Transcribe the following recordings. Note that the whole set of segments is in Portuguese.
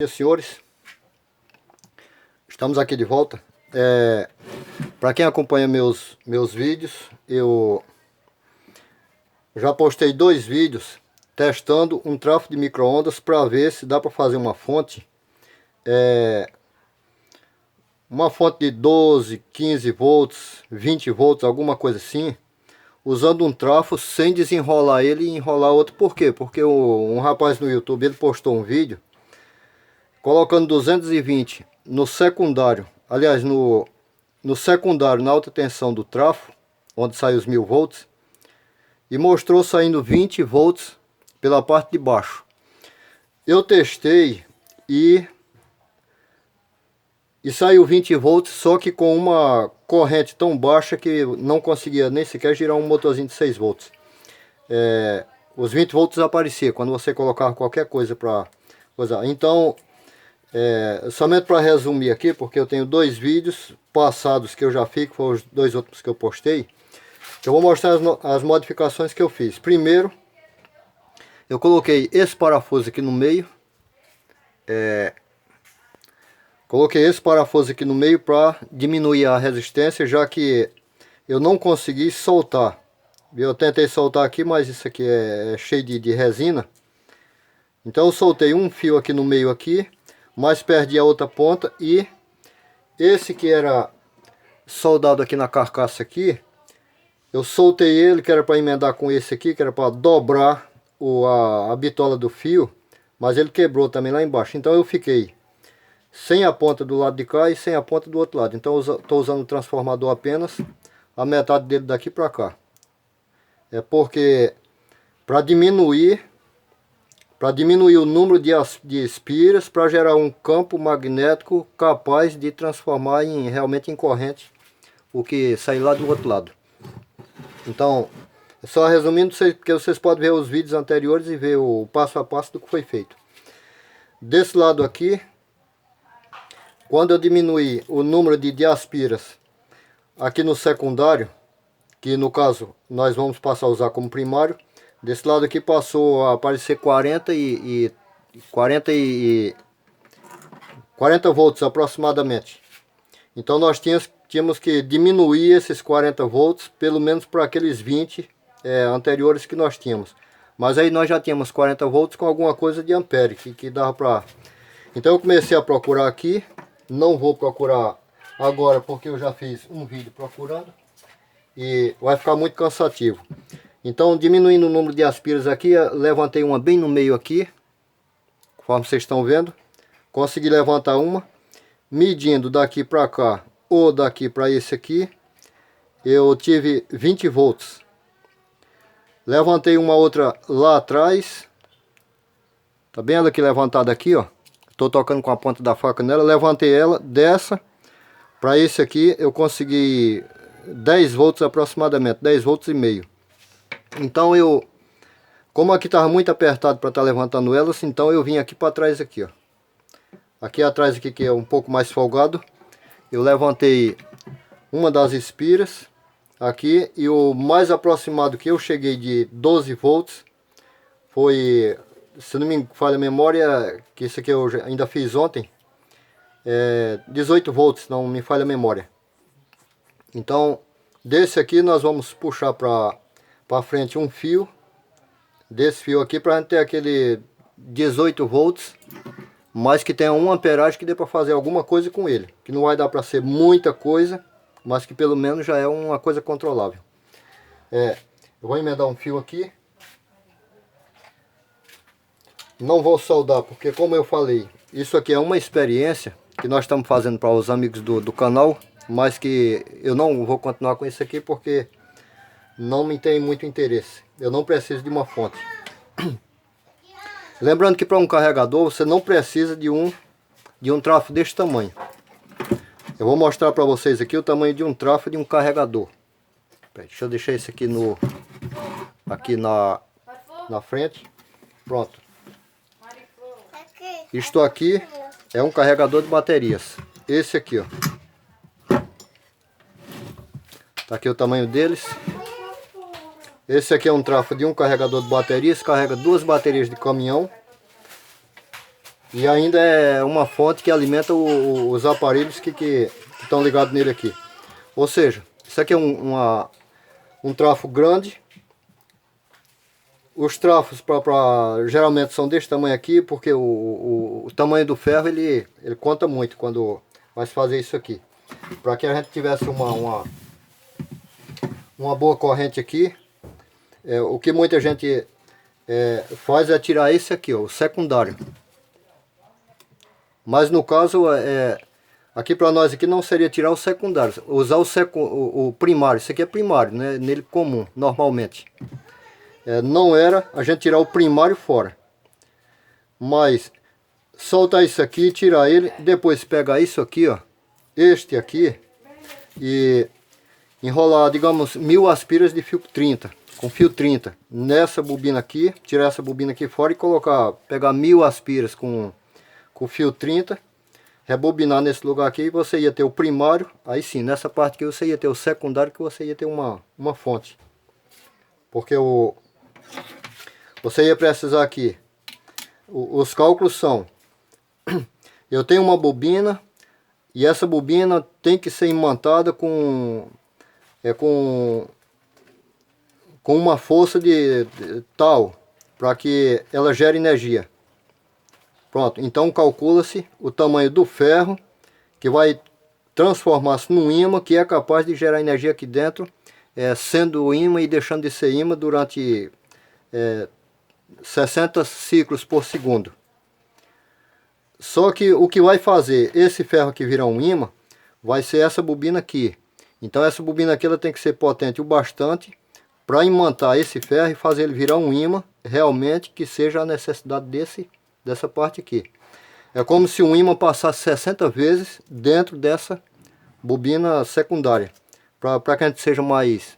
Bom dia, senhores, estamos aqui de volta. Para quem acompanha meus vídeos, eu já postei 2 vídeos testando um trafo de micro-ondas para ver se dá para fazer uma fonte, de 12, 15 volts, 20 volts, alguma coisa assim, usando um trafo sem desenrolar ele e enrolar outro. Por quê? Porque um rapaz no YouTube, ele postou um vídeo colocando 220 no secundário, aliás, no secundário, na alta tensão do trafo, onde sai os 1000 volts, e mostrou saindo 20 volts pela parte de baixo. Eu testei e saiu 20 volts, só que com uma corrente tão baixa que não conseguia nem sequer girar um motorzinho de 6 volts. Os 20 volts apareciam quando você colocava qualquer coisa para usar. Então, somente para resumir aqui, porque eu tenho 2 vídeos passados que eu já fiz, que foram os 2 outros que eu postei. Eu vou mostrar as modificações que eu fiz. Primeiro, eu coloquei esse parafuso aqui no meio. Coloquei esse parafuso aqui no meio para diminuir a resistência, já que eu não consegui soltar. Eu tentei soltar aqui, mas isso aqui é cheio de resina. Então eu soltei um fio aqui no meio aqui, mas perdi a outra ponta, e esse que era soldado aqui na carcaça aqui, eu soltei ele, que era para emendar com esse aqui, que era para dobrar a bitola do fio, mas ele quebrou também lá embaixo. Então eu fiquei sem a ponta do lado de cá e sem a ponta do outro lado. Então eu estou usando o transformador apenas a metade dele daqui para cá. É porque para diminuir o número de espiras, para gerar um campo magnético capaz de transformar realmente em corrente o que sair lá do outro lado. Então, só resumindo, porque vocês podem ver os vídeos anteriores e ver o passo a passo do que foi feito. Desse lado aqui, quando eu diminuí o número de aspiras aqui no secundário, que no caso nós vamos passar a usar como primário, desse lado aqui passou a aparecer 40 volts aproximadamente. Então nós tínhamos que diminuir esses 40 volts, pelo menos para aqueles 20 anteriores que nós tínhamos. Mas aí nós já tínhamos 40 volts com alguma coisa de ampere, que dava para... Então eu comecei a procurar aqui. Não vou procurar agora porque eu já fiz um vídeo procurando e vai ficar muito cansativo. Então, diminuindo o número de aspiras aqui, levantei uma bem no meio aqui, conforme vocês estão vendo. Consegui levantar uma, medindo daqui para cá ou daqui para esse aqui, eu tive 20 volts. Levantei uma outra lá atrás, tá bem ela aqui levantada aqui, ó. Estou tocando com a ponta da faca nela, levantei ela dessa para esse aqui, eu consegui 10 volts aproximadamente, 10 volts e meio. Então como aqui estava muito apertado para estar levantando elas, então eu vim aqui para trás aqui, ó. Aqui atrás aqui, que é um pouco mais folgado, eu levantei uma das espiras aqui, e o mais aproximado que eu cheguei de 12 volts foi, se não me falha a memória, que isso aqui eu ainda fiz ontem, 18 volts, não me falha a memória. Então, desse aqui nós vamos puxar para frente um fio, desse fio aqui, para a gente ter aquele 18 volts, mas que tenha 1 amperagem, que dê para fazer alguma coisa com ele. Que não vai dar para ser muita coisa, mas que pelo menos já é uma coisa controlável. Eu vou emendar um fio aqui. Não vou soldar, porque como eu falei, isso aqui é uma experiência que nós estamos fazendo para os amigos do canal, mas que eu não vou continuar com isso aqui porque não me tem muito interesse. Eu não preciso de uma fonte. Lembrando que para um carregador você não precisa de um trafo deste tamanho. Eu vou mostrar para vocês aqui o tamanho de um trafo de um carregador. Deixa eu deixar esse aqui aqui na frente. Pronto. Isto aqui é um carregador de baterias. Esse aqui, ó. Tá aqui o tamanho deles. Esse aqui é um trafo de um carregador de baterias. Carrega 2 baterias de caminhão. E ainda é uma fonte que alimenta os aparelhos que estão ligados nele aqui. Ou seja, isso aqui é um trafo grande. Os trafos geralmente são desse tamanho aqui, porque o tamanho do ferro ele conta muito quando vai se fazer isso aqui. Para que a gente tivesse uma boa corrente aqui, o que muita gente faz é tirar esse aqui, ó, o secundário. Mas no caso, aqui para nós aqui não seria tirar o secundário, usar o primário. Isso aqui é primário, né? Nele comum, normalmente. Não era a gente tirar o primário fora. Mas soltar isso aqui, tirar ele, depois pegar isso aqui, ó, este aqui, e enrolar, digamos, 1000 aspiras de fio 30, com fio 30, nessa bobina aqui, tirar essa bobina aqui fora e pegar 1000 aspiras com fio 30, rebobinar nesse lugar aqui, você ia ter o primário, aí sim, nessa parte aqui você ia ter o secundário, que você ia ter uma fonte. Porque você ia precisar aqui, os cálculos são, eu tenho uma bobina, e essa bobina tem que ser imantada com uma força de tal, para que ela gere energia. Pronto, então calcula-se o tamanho do ferro, que vai transformar-se num ímã, que é capaz de gerar energia aqui dentro, sendo ímã e deixando de ser ímã durante 60 ciclos por segundo. Só que o que vai fazer esse ferro aqui virar um ímã, vai ser essa bobina aqui. Então essa bobina aqui ela tem que ser potente o bastante para imantar esse ferro e fazer ele virar um ímã, realmente que seja a necessidade dessa parte aqui. É como se um ímã passasse 60 vezes dentro dessa bobina secundária. Para que a gente seja mais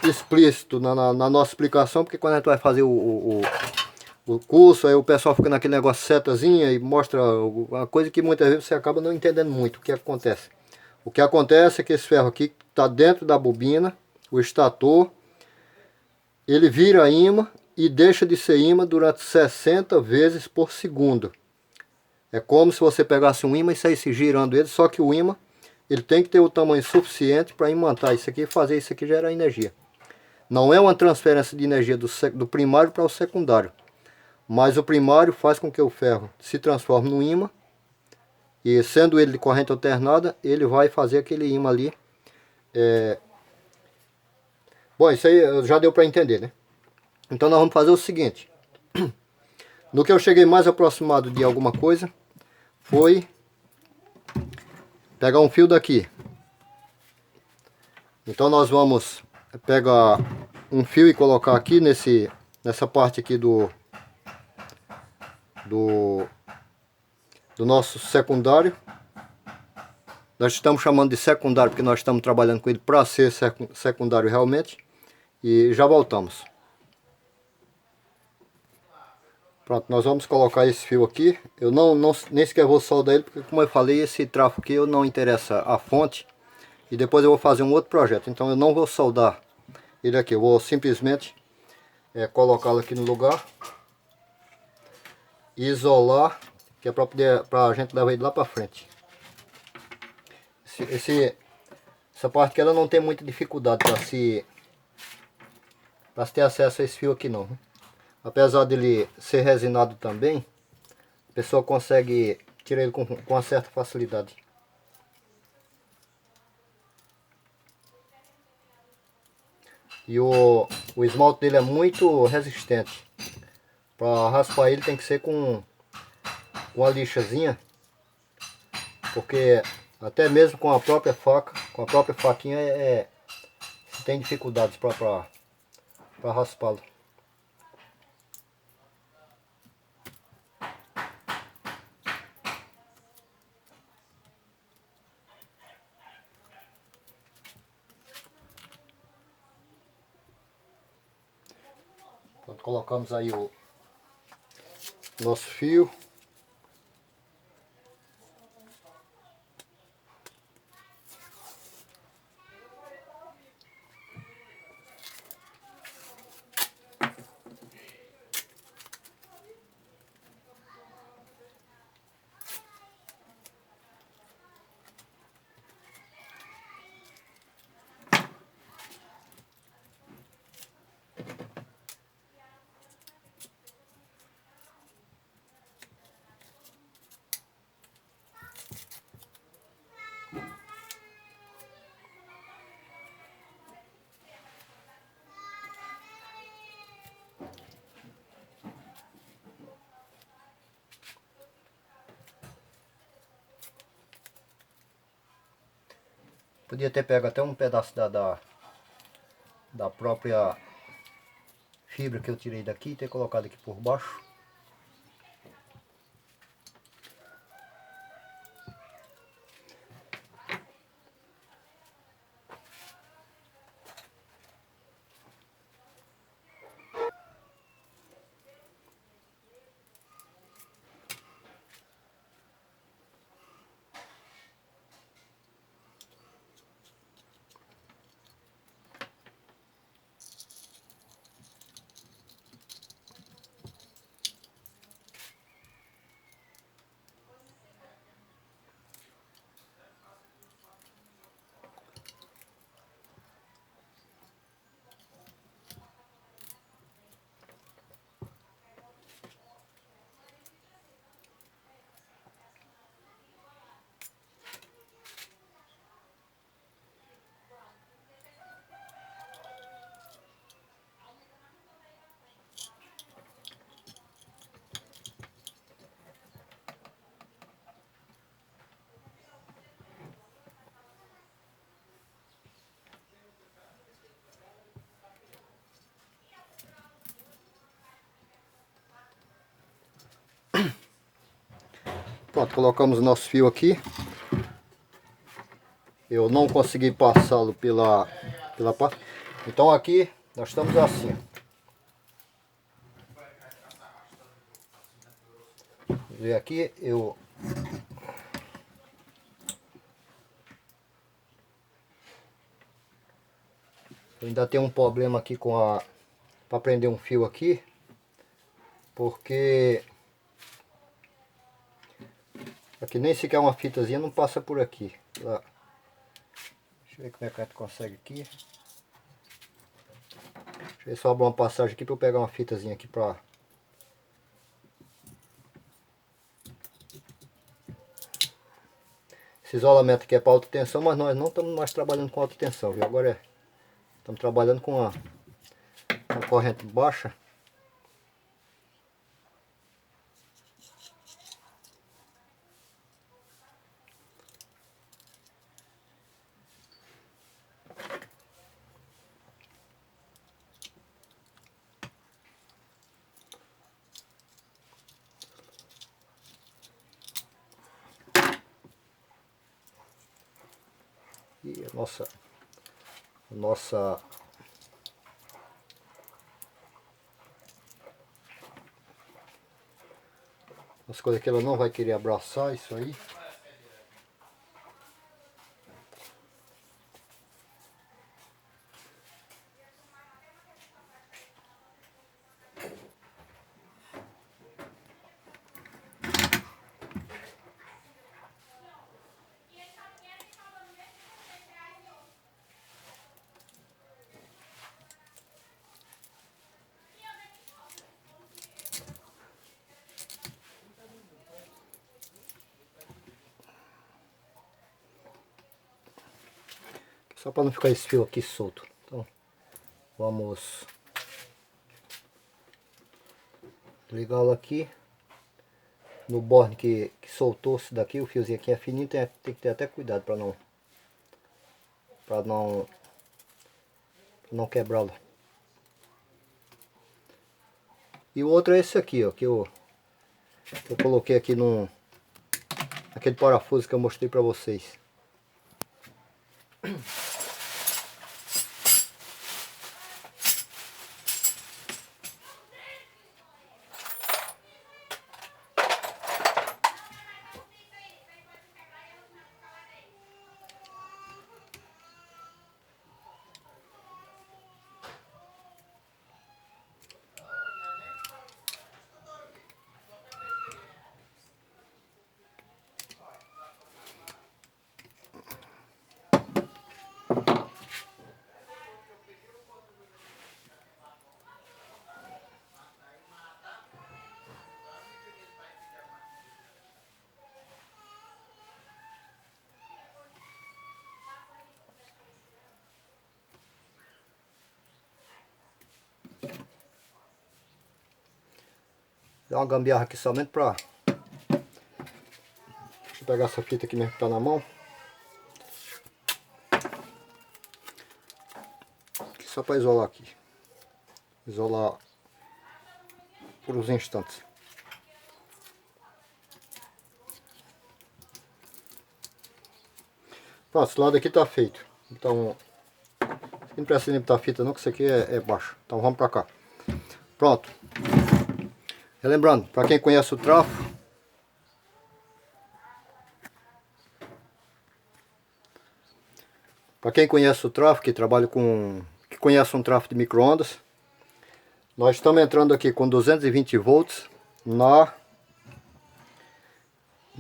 explícito na nossa explicação, porque quando a gente vai fazer o curso, aí o pessoal fica naquele negócio setazinha e mostra uma coisa que muitas vezes você acaba não entendendo muito o que acontece. O que acontece é que esse ferro aqui está dentro da bobina, o estator, ele vira ímã e deixa de ser ímã durante 60 vezes por segundo. É como se você pegasse um ímã e saísse girando ele, só que o ímã ele tem que ter o tamanho suficiente para imantar isso aqui e fazer isso aqui gerar energia. Não é uma transferência de energia do primário para o secundário, mas o primário faz com que o ferro se transforme no ímã, e sendo ele de corrente alternada, ele vai fazer aquele ímã ali. Bom, isso aí já deu para entender, né? Então nós vamos fazer o seguinte. No que eu cheguei mais aproximado de alguma coisa, foi pegar um fio daqui. Então nós vamos pegar um fio e colocar aqui nessa parte aqui do nosso secundário. Nós estamos chamando de secundário porque nós estamos trabalhando com ele para ser secundário realmente. E já voltamos. Pronto, nós vamos colocar esse fio aqui. Eu nem sequer vou soldar ele, porque como eu falei, esse trafo aqui eu não interessa a fonte. E depois eu vou fazer um outro projeto. Então eu não vou soldar ele aqui. Eu vou simplesmente colocá-lo aqui no lugar. Isolar, que é para a gente levar ele lá para frente. Essa parte aqui ela não tem muita dificuldade para se ter acesso a esse fio aqui não. Apesar dele ser resinado também, a pessoa consegue tirar ele com uma certa facilidade. E o esmalte dele é muito resistente. Para raspar ele tem que ser com uma lixazinha, porque até mesmo com a própria faca, com a própria faquinha se tem dificuldades para raspá-lo. Pronto, colocamos aí o nosso fio. Podia ter pego até um pedaço da própria fibra que eu tirei daqui e ter colocado aqui por baixo. Pronto, colocamos o nosso fio aqui. Eu não consegui passá-lo pela parte. Então aqui nós estamos assim. E aqui eu ainda tenho um problema aqui com para prender um fio aqui, porque aqui nem sequer uma fitazinha não passa por aqui. Lá. Deixa eu ver como é que a gente consegue aqui. Deixa eu ver se eu abro uma passagem aqui para eu pegar uma fitazinha aqui para... Esse isolamento aqui é para alta tensão, mas nós não estamos mais trabalhando com alta tensão, viu? Agora estamos trabalhando com a corrente baixa. E a nossa as coisas que ela não vai querer abraçar isso aí. Só para não ficar esse fio aqui solto. Então, vamos ligá-lo aqui. No borne que soltou-se daqui, o fiozinho aqui é fininho, tem que ter até cuidado para não quebrá-lo. E o outro é esse aqui, ó, que eu coloquei aqui aquele parafuso que eu mostrei para vocês. Dá uma gambiarra aqui somente pra... Deixa eu pegar essa fita aqui mesmo que tá na mão. só para isolar aqui. Isolar por uns instantes. Pronto, esse lado aqui tá feito. Então, não precisa nem botar fita não, que isso aqui é baixo. Então vamos pra cá. Pronto. Relembrando, para quem conhece o trafo, que trabalha com, que conhece um trafo de micro-ondas, nós estamos entrando aqui com 220 volts no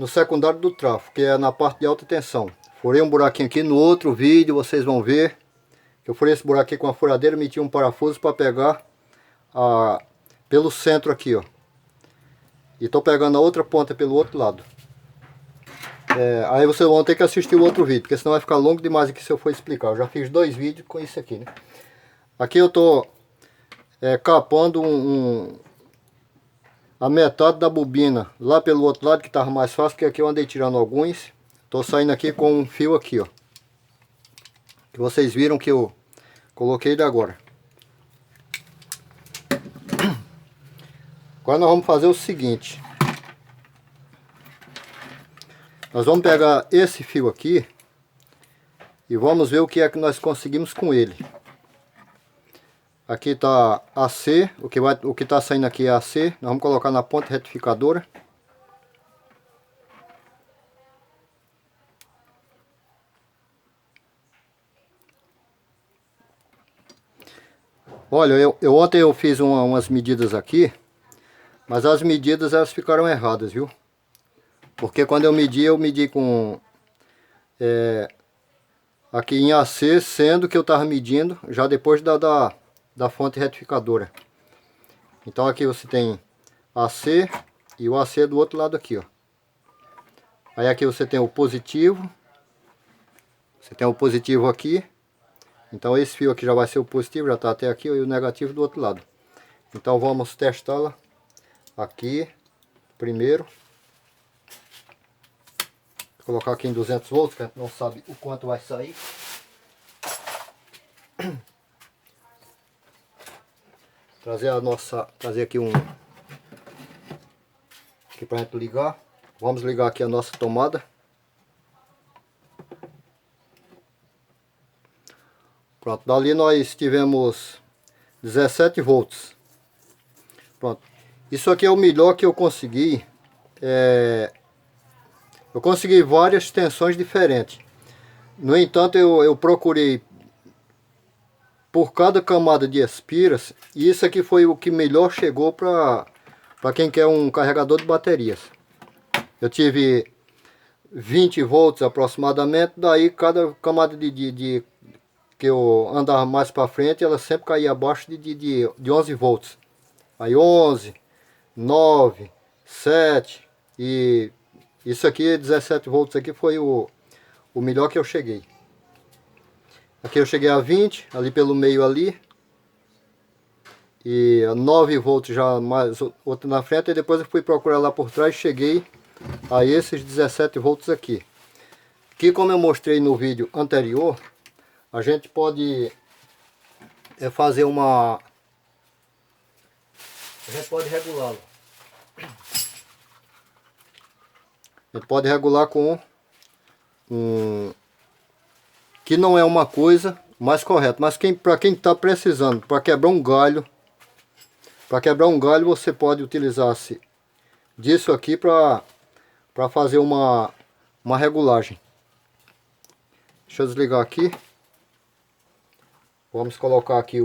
secundário do trafo, que é na parte de alta tensão. Furei um buraquinho aqui, no outro vídeo vocês vão ver que eu furei esse buraco aqui com a furadeira, meti um parafuso para pegar pelo centro aqui, ó. E estou pegando a outra ponta pelo outro lado. Aí vocês vão ter que assistir o outro vídeo, porque senão vai ficar longo demais aqui se eu for explicar. Eu já fiz 2 vídeos com isso aqui, né? Aqui eu estou capando a metade da bobina lá pelo outro lado, que estava mais fácil, porque aqui eu andei tirando alguns. Estou saindo aqui com um fio aqui, ó. Que vocês viram que eu coloquei ele agora. Agora nós vamos fazer o seguinte. Nós vamos pegar esse fio aqui e vamos ver o que é que nós conseguimos com ele. Aqui está AC, o que está saindo aqui é AC. Nós vamos colocar na ponta retificadora. Olha, ontem eu fiz umas medidas aqui, mas as medidas elas ficaram erradas, viu? Porque quando eu medi com aqui em AC, sendo que eu estava medindo já depois da fonte retificadora. Então aqui você tem AC e o AC do outro lado aqui, ó. Aí aqui você tem o positivo. Você tem o positivo aqui. Então esse fio aqui já vai ser o positivo, já está até aqui, ó, e o negativo do outro lado. Então vamos testá-la aqui primeiro. Vou colocar aqui em 200 volts, que a gente não sabe o quanto vai sair. Trazer aqui aqui para a gente ligar. Vamos ligar aqui a nossa tomada. Pronto, dali nós tivemos 17 volts. Pronto, isso aqui é o melhor que eu consegui. Eu consegui várias tensões diferentes. No entanto, eu procurei por cada camada de espiras, e isso aqui foi o que melhor chegou para quem quer um carregador de baterias. Eu tive 20 volts aproximadamente, daí cada camada que eu andava mais para frente, ela sempre caía abaixo de 11 volts. Aí 11, 9, 7 e isso aqui, 17 volts aqui foi o melhor que eu cheguei. Aqui eu cheguei a 20, ali pelo meio ali. E 9 volts já mais outro na frente. E depois eu fui procurar lá por trás e cheguei a esses 17 volts aqui. Que, como eu mostrei no vídeo anterior, a gente pode fazer a gente pode regulá-lo. A gente pode regular com que não é uma coisa mais correta, mas para quem está precisando, para quebrar um galho, você pode utilizar-se disso aqui para fazer uma regulagem. Deixa eu desligar aqui. Vamos colocar aqui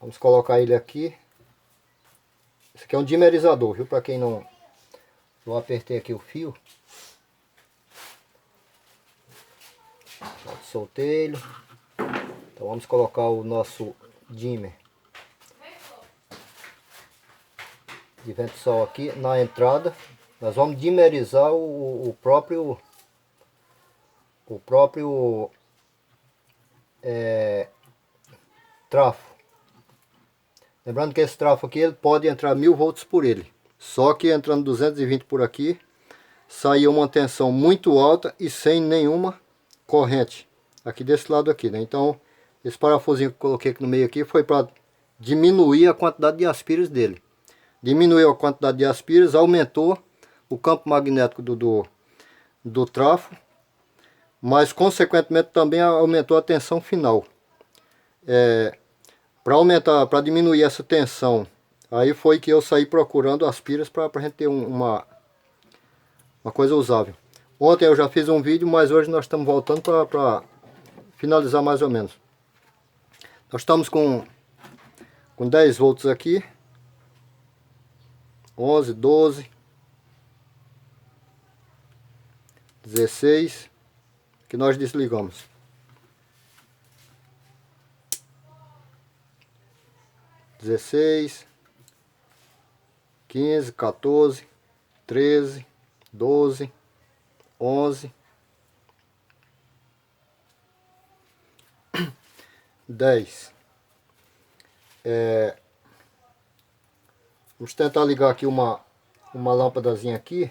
vamos colocar ele aqui. Esse aqui é um dimerizador, viu? Para quem não... Eu apertei aqui o fio. Soltei ele. Então vamos colocar o nosso dimmer de vento sol aqui na entrada. Nós vamos dimerizar o próprio trafo. Lembrando que esse trafo aqui ele pode entrar 1000 volts por ele. Só que entrando 220 por aqui, saiu uma tensão muito alta e sem nenhuma corrente aqui desse lado aqui, né? Então esse parafusinho que eu coloquei aqui no meio aqui foi para diminuir a quantidade de aspiras dele. Diminuiu a quantidade de aspiras, aumentou o campo magnético do trafo, mas consequentemente também aumentou a tensão final. Para diminuir essa tensão, aí foi que eu saí procurando aspiras para a gente ter uma coisa usável. Ontem eu já fiz um vídeo, mas hoje nós estamos voltando para finalizar mais ou menos. Nós estamos com 10 volts aqui, 11, 12, 16, que nós desligamos. 16, 15, 14, 13, 12, 11, 10. Vamos tentar ligar aqui uma lâmpadazinha aqui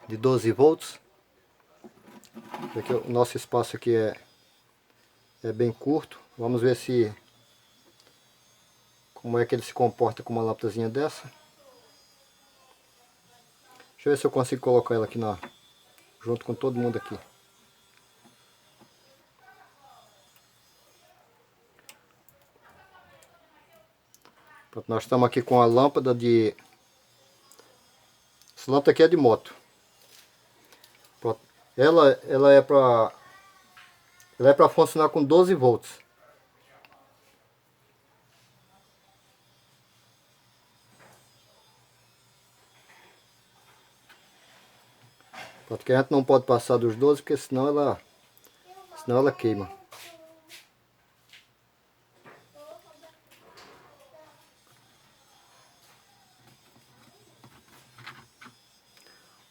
de 12 volts. Porque o nosso espaço aqui é bem curto. Vamos ver como é que ele se comporta com uma lâmpadazinha dessa. Deixa eu ver se eu consigo colocar ela aqui junto com todo mundo aqui. Pronto, nós estamos aqui com a lâmpada de... Essa lâmpada aqui é de moto. Pronto. Ela é para funcionar com 12 volts. Porque a gente não pode passar dos 12, porque senão ela queima.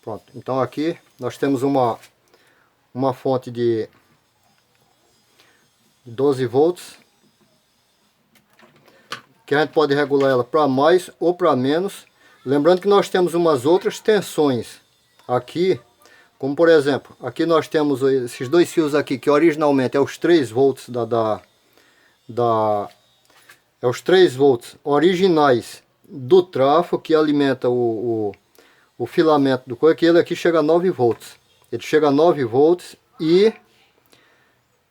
Pronto, então aqui nós temos uma fonte de 12 volts. Que a gente pode regular ela para mais ou para menos. Lembrando que nós temos umas outras tensões aqui. Como por exemplo, aqui nós temos esses dois fios aqui, que originalmente é os 3 volts é os 3 volts originais do trafo que alimenta o filamento do coisa, que ele aqui chega a 9 volts. Ele chega a 9 volts e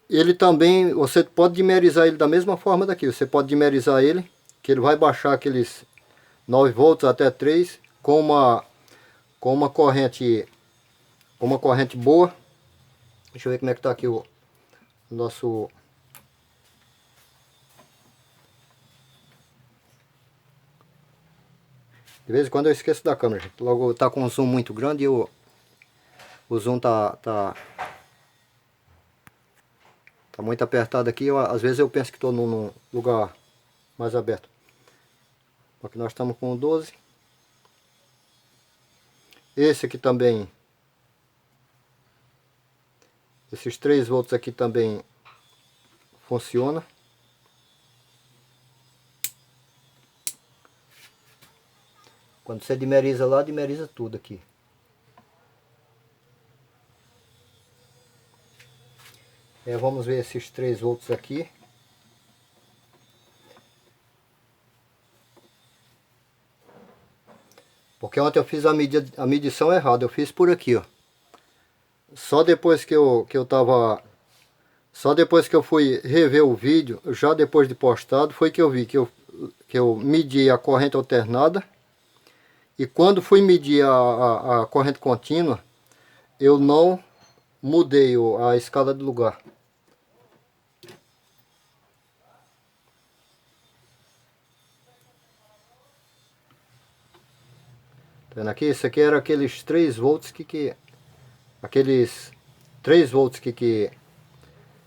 ele também, você pode dimerizar ele da mesma forma daqui. Você pode dimerizar ele, que ele vai baixar aqueles 9 volts até 3 com uma corrente boa. Deixa eu ver como é que está aqui o nosso... De vez em quando eu esqueço da câmera, gente. Logo tá com um zoom muito grande e o zoom tá muito apertado aqui. Às vezes eu penso que estou num lugar mais aberto. Aqui nós estamos com 12. Esse aqui também... Esses 3 volts aqui também funciona. Quando você dimeriza lá, dimeriza tudo aqui. Vamos ver esses 3 volts aqui. Porque ontem eu fiz a medição errada. Eu fiz por aqui, ó. Só depois que eu fui rever o vídeo, já depois de postado, foi que eu vi que eu medi a corrente alternada. E quando fui medir a corrente contínua, eu não mudei a escala de lugar. Tá vendo aqui? Isso aqui era aqueles 3 volts aqueles 3 volts que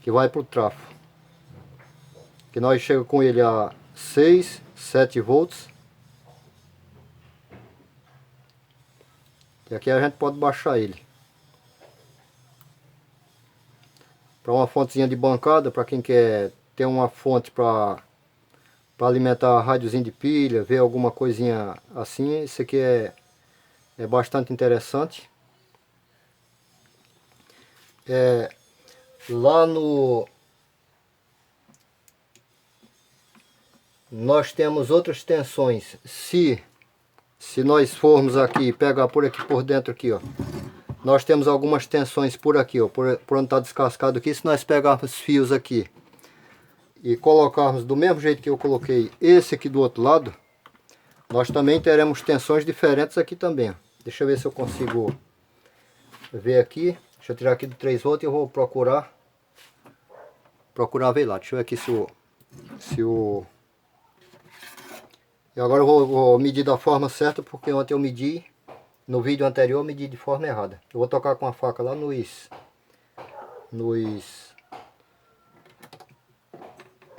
vai para o trafo. Que nós chega com ele a 6, 7 volts. E aqui a gente pode baixar ele. Para uma fontezinha de bancada, para quem quer ter uma fonte para alimentar rádiozinho de pilha, ver alguma coisinha assim, isso aqui é bastante interessante. Lá no... Nós temos outras tensões. Se nós formos aqui, pegar por aqui por dentro aqui, ó. Nós temos algumas tensões por aqui, ó. Por onde está descascado aqui. Se nós pegarmos fios aqui e colocarmos do mesmo jeito que eu coloquei esse aqui do outro lado, nós também teremos tensões diferentes aqui também, ó. Deixa eu ver se eu consigo ver aqui. Deixa eu tirar aqui do 3 volts e eu vou procurar ver lá. Deixa eu ver aqui se o... E agora eu vou medir da forma certa, porque ontem eu medi, no vídeo anterior eu medi de forma errada. Eu vou tocar com a faca lá nos...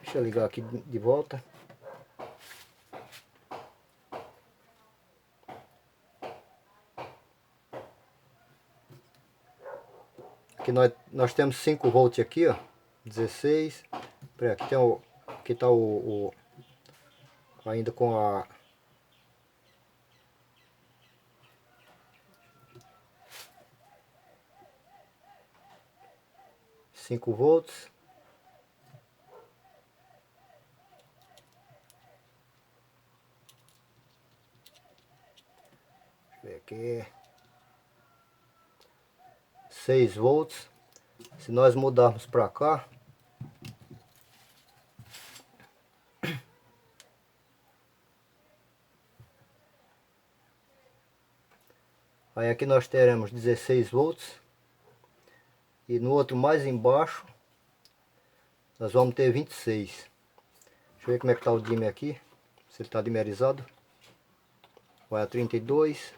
Deixa eu ligar aqui de volta. Aqui nós temos 5 volts aqui, ó. 16. Pera, aqui tem o... Aqui tá o ainda com a... cinco volts. Deixa eu ver aqui. 6 volts. Se nós mudarmos para cá, aí aqui nós teremos 16 volts. E no outro mais embaixo nós vamos ter 26. Deixa eu ver como é que está o dimmer aqui. Se ele está dimmerizado. Vai a 32.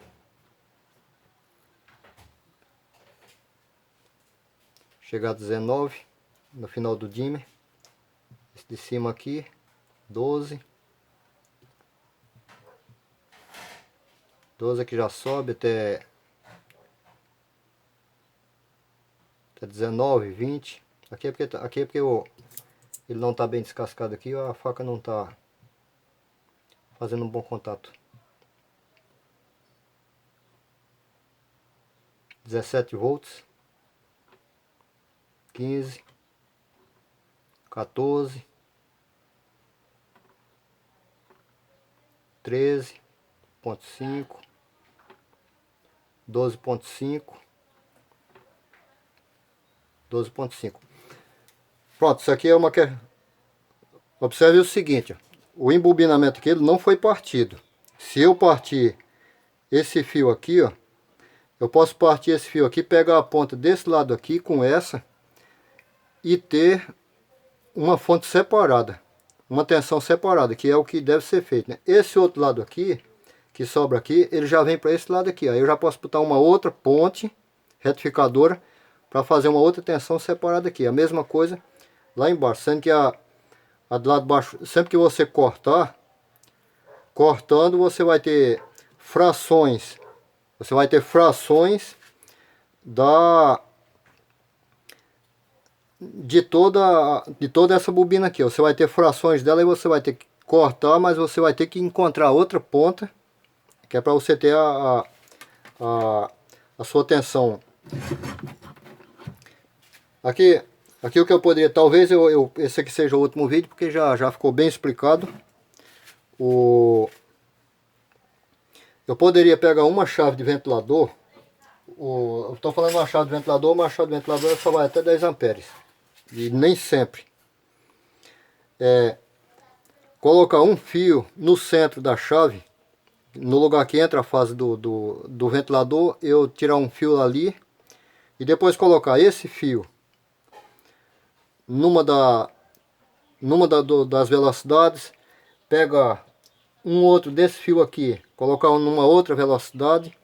Chegar a 19 no final do dimmer. Esse de cima aqui 12. 12 aqui já sobe até 19, 20. Aqui é porque ele não está bem descascado aqui, a faca não está fazendo um bom contato. 17 volts. 15. 14. 13.5. 12.5. 12.5. Pronto, isso aqui é uma... Observe o seguinte, ó, o embobinamento aqui ele não foi partido. Se eu partir esse fio aqui, ó, eu posso partir esse fio aqui, pegar a ponta desse lado aqui com essa e ter uma fonte separada, uma tensão separada, que é o que deve ser feito, né? Esse outro lado aqui, que sobra aqui, ele já vem para esse lado aqui. Aí eu já posso botar uma outra ponte retificadora para fazer uma outra tensão separada aqui. A mesma coisa lá embaixo, sendo que a do lado de baixo, sempre que você cortando você vai ter frações. Você vai ter frações de toda essa bobina aqui. Você vai ter frações dela e você vai ter que cortar, mas você vai ter que encontrar outra ponta, que é para você ter a sua tensão. Aqui o que eu poderia, talvez esse aqui seja o último vídeo, porque já ficou bem explicado. Eu poderia pegar uma chave de ventilador. Eu estou falando uma chave de ventilador, uma chave de ventilador só vai até 10 amperes. E nem sempre. Colocar um fio no centro da chave, no lugar que entra a fase do ventilador, eu tirar um fio ali e depois colocar esse fio numa das velocidades, pegar um outro desse fio aqui, colocar numa outra velocidade,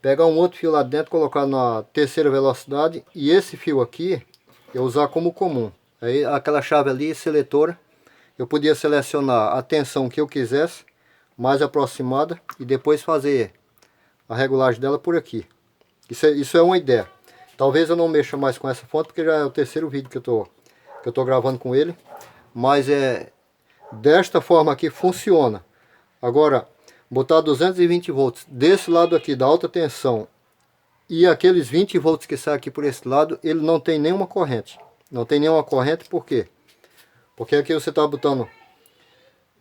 pegar um outro fio lá dentro, colocar na terceira velocidade, e esse fio aqui eu usar como comum. Aí aquela chave ali, seletora, eu podia selecionar a tensão que eu quisesse, mais aproximada, e depois fazer a regulagem dela por aqui. Isso é uma ideia. Talvez eu não mexa mais com essa fonte, porque já é o terceiro vídeo que eu tô gravando com ele. Mas desta forma aqui funciona. Agora, botar 220 volts desse lado aqui da alta tensão e aqueles 20 volts que saem aqui por esse lado, ele não tem nenhuma corrente. Não tem nenhuma corrente, por quê? Porque aqui você está botando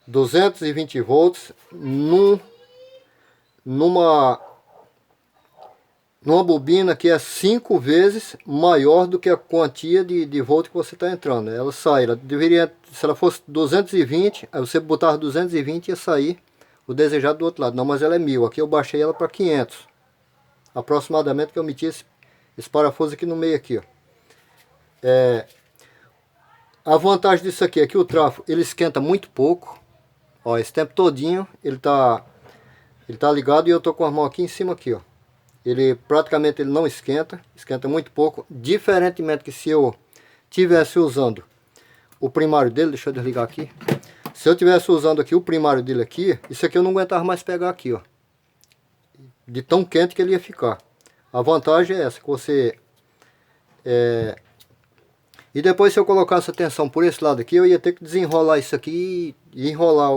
220 volts numa bobina que é 5 vezes maior do que a quantia de volt que você está entrando. Ela sai, ela deveria, se ela fosse 220, aí você botava 220 e ia sair o desejado do outro lado. Não, mas ela é 1000. Aqui eu baixei ela para 500. Aproximadamente, que eu meti esse parafuso aqui no meio aqui, ó. A vantagem disso aqui é que o trafo ele esquenta muito pouco. Ó, esse tempo todinho ele tá ligado e eu tô com as mãos aqui em cima aqui, ó. Ele praticamente ele não esquenta, esquenta muito pouco, diferentemente que se eu tivesse usando o primário dele, deixa eu desligar aqui. Se eu tivesse usando aqui o primário dele aqui, isso aqui eu não aguentava mais pegar aqui, ó. De tão quente que ele ia ficar. A vantagem é essa, que você e depois, se eu colocasse a tensão por esse lado aqui, eu ia ter que desenrolar isso aqui e enrolar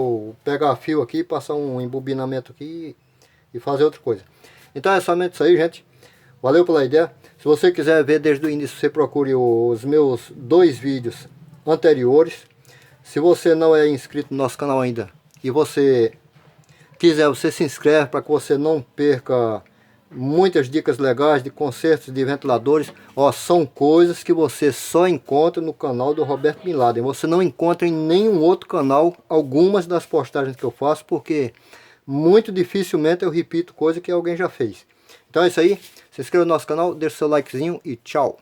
pegar fio aqui, passar um embobinamento aqui e fazer outra coisa. Então é somente isso aí, gente. Valeu pela ideia. Se você quiser ver desde o início, você procure os meus 2 vídeos anteriores. Se você não é inscrito no nosso canal ainda e você quiser, você se inscreve para que você não perca muitas dicas legais de consertos de ventiladores. Ó, são coisas que você só encontra no canal do Roberto Bin Laden. Você não encontra em nenhum outro canal algumas das postagens que eu faço, porque muito dificilmente eu repito coisa que alguém já fez. Então é isso aí. Se inscreva no nosso canal, deixa o seu likezinho e tchau.